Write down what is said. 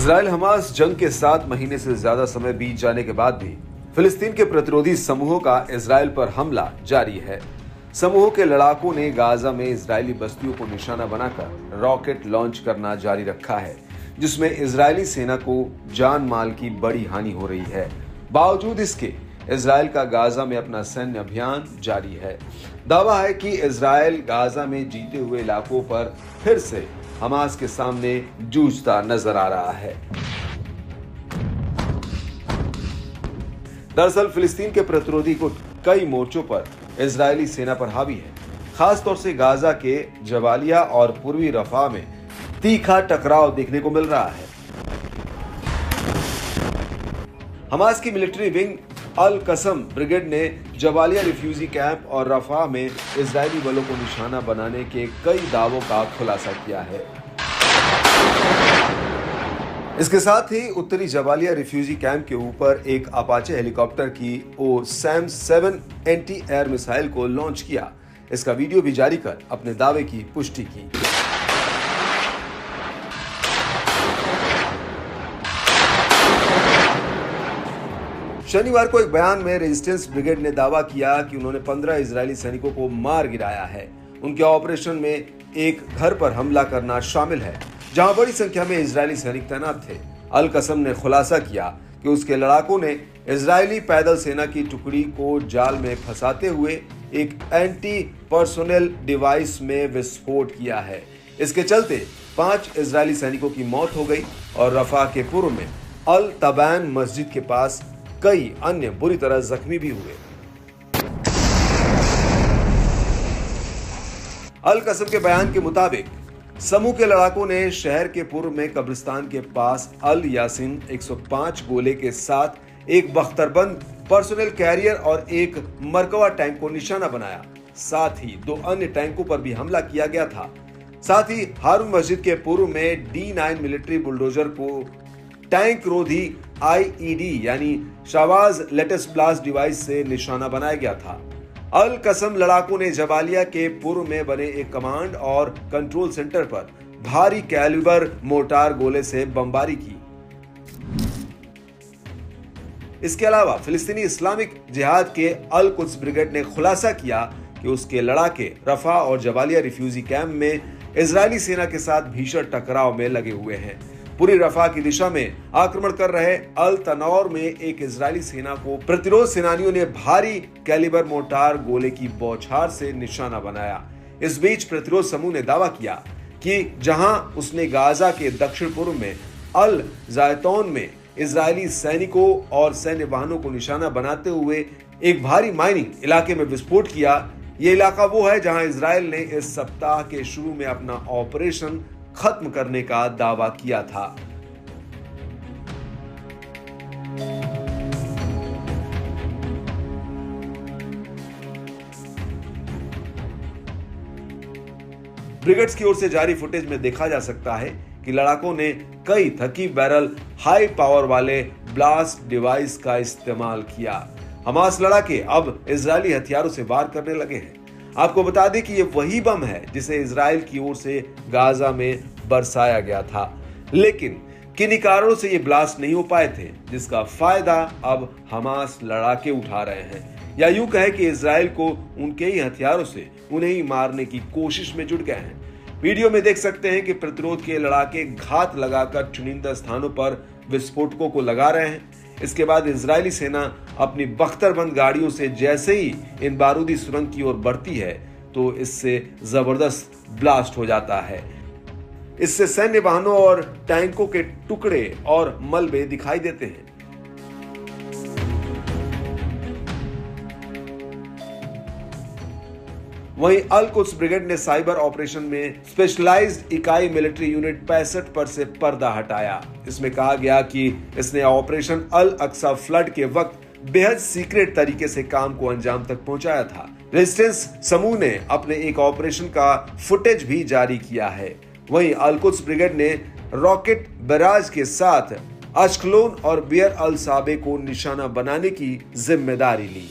Israel Hamas जंग के 7 महीने से ज्यादा समय बीत जाने के बाद भी फिलिस्तीन के प्रतिरोधी समूहों का इजराइल पर हमला जारी है। समूहों के लड़ाकों ने गाजा में इजरायली बस्तियों को निशाना बनाकर रॉकेट लॉन्च करना जारी रखा है, जिसमें इजरायली सेना को जान माल की बड़ी हानि हो रही है। बावजूद इसके इजराइल का गाजा में अपना सैन्य अभियान जारी है। दावा है कि इजराइल गाजा में जीते हुए इलाकों पर फिर से हमास के सामने जूझता नजर आ रहा है। दरअसल फिलिस्तीन के प्रतिरोधी को कई मोर्चों पर इजरायली सेना पर हावी है। खासतौर से गाजा के जबालिया और पूर्वी रफा में तीखा टकराव देखने को मिल रहा है। हमास की मिलिट्री विंग अल कसम ब्रिगेड ने जबालिया रिफ्यूजी कैंप और रफा में इजरायली बलों को निशाना बनाने के कई दावों का खुलासा किया है। इसके साथ ही उत्तरी जबालिया रिफ्यूजी कैंप के ऊपर एक अपाचे हेलीकॉप्टर की OSAM 7 एंटी एयर मिसाइल को लॉन्च किया। इसका वीडियो भी जारी कर अपने दावे की पुष्टि की। शनिवार को एक बयान में रेजिस्टेंस ब्रिगेड ने दावा किया कि उन्होंने 15 इजरायली सैनिकों को मार गिराया है। उनके ऑपरेशन में एक घर पर हमला करना शामिल है, जहां बड़ी संख्या में इजरायली सैनिक तैनात थे। अल कसम ने खुलासा किया कि उसके लड़ाकों ने इजरायली पैदल सेना की टुकड़ी को जाल में फंसाते हुए एक एंटी पर्सोनेल डिवाइस में विस्फोट किया है। इसके चलते 5 इजरायली सैनिकों की मौत हो गई और रफा के पूर्व में अल तबैन मस्जिद के पास कई अन्य बुरी तरह जख्मी भी हुए। अल कसम के बयान के मुताबिक समूह के लड़ाकों ने शहर के पूर्व में कब्रिस्तान के पास अल यासिन 105 गोले के साथ एक बख्तरबंद पर्सोनेल कैरियर और एक मरकवा टैंक को निशाना बनाया। साथ ही 2 अन्य टैंकों पर भी हमला किया गया था। साथ ही हारून मस्जिद के पूर्व में D9 मिलिट्री बुलडोजर को टैंक रोधी IED यानी शावाज लेटेस्ट ब्लास्ट डिवाइस से निशाना बनाया गया था। अल कसम लड़ाकों ने जबालिया के पूर्व में बने एक कमांड और कंट्रोल सेंटर पर भारी कैलिबर मोर्टार गोले से बमबारी की। इसके अलावा फिलिस्तीनी इस्लामिक जिहाद के अल कुद्स ब्रिगेड ने खुलासा किया कि उसके लड़ाके रफा और जबालिया रिफ्यूजी कैंप में इजरायली सेना के साथ भीषण टकराव में लगे हुए हैं। पूरी रफा की दिशा में आक्रमण कर रहे अल तनौर में एक इजरायली सेना को प्रतिरोध सेनानियों ने भारी कैलिबर मोर्टार गोले की बौछार से निशाना बनाया। इस बीच प्रतिरोध समूह ने दावा किया कि जहां उसने गाजा के दक्षिण पूर्व में अल जायतौन में इजरायली सैनिकों और सैन्य वाहनों को निशाना बनाते हुए एक भारी माइनिंग इलाके में विस्फोट किया। ये इलाका वो है जहां इजराइल ने इस सप्ताह के शुरू में अपना ऑपरेशन खत्म करने का दावा किया था। ब्रिगेड्स की ओर से जारी फुटेज में देखा जा सकता है कि लड़ाकों ने कई थकी बैरल हाई पावर वाले ब्लास्ट डिवाइस का इस्तेमाल किया। हमास लड़ाके अब इजरायली हथियारों से वार करने लगे हैं। आपको बता दें कि ये वही बम है जिसे इजराइल की ओर से गाजा में बरसाया गया था, लेकिन किन्हीं कारणों से ये ब्लास्ट नहीं हो पाए थे, जिसका फायदा अब हमास लड़ाके उठा रहे हैं। या यूं कहे कि इजराइल को उनके ही हथियारों से उन्हें ही मारने की कोशिश में जुट गए हैं। वीडियो में देख सकते हैं कि प्रतिरोध के लड़ाके घात लगाकर चुनिंदा स्थानों पर विस्फोटकों को लगा रहे हैं। इसके बाद इजरायली सेना अपनी बख्तरबंद गाड़ियों से जैसे ही इन बारूदी सुरंग की ओर बढ़ती है तो इससे जबरदस्त ब्लास्ट हो जाता है। इससे सैन्य वाहनों और टैंकों के टुकड़े और मलबे दिखाई देते हैं। वहीं अल कुद्स ब्रिगेड ने साइबर ऑपरेशन में स्पेशलाइज्ड इकाई मिलिट्री यूनिट 65 पर से पर्दा हटाया। इसमें कहा गया कि इसने ऑपरेशन अल अक्सा फ्लड के वक्त बेहद सीक्रेट तरीके से काम को अंजाम तक पहुंचाया था। रेजिस्टेंस समूह ने अपने एक ऑपरेशन का फुटेज भी जारी किया है। वहीं अल कुद्स ब्रिगेड ने रॉकेट बैराज के साथ अश्कलोन और बियर अल साबे को निशाना बनाने की जिम्मेदारी ली।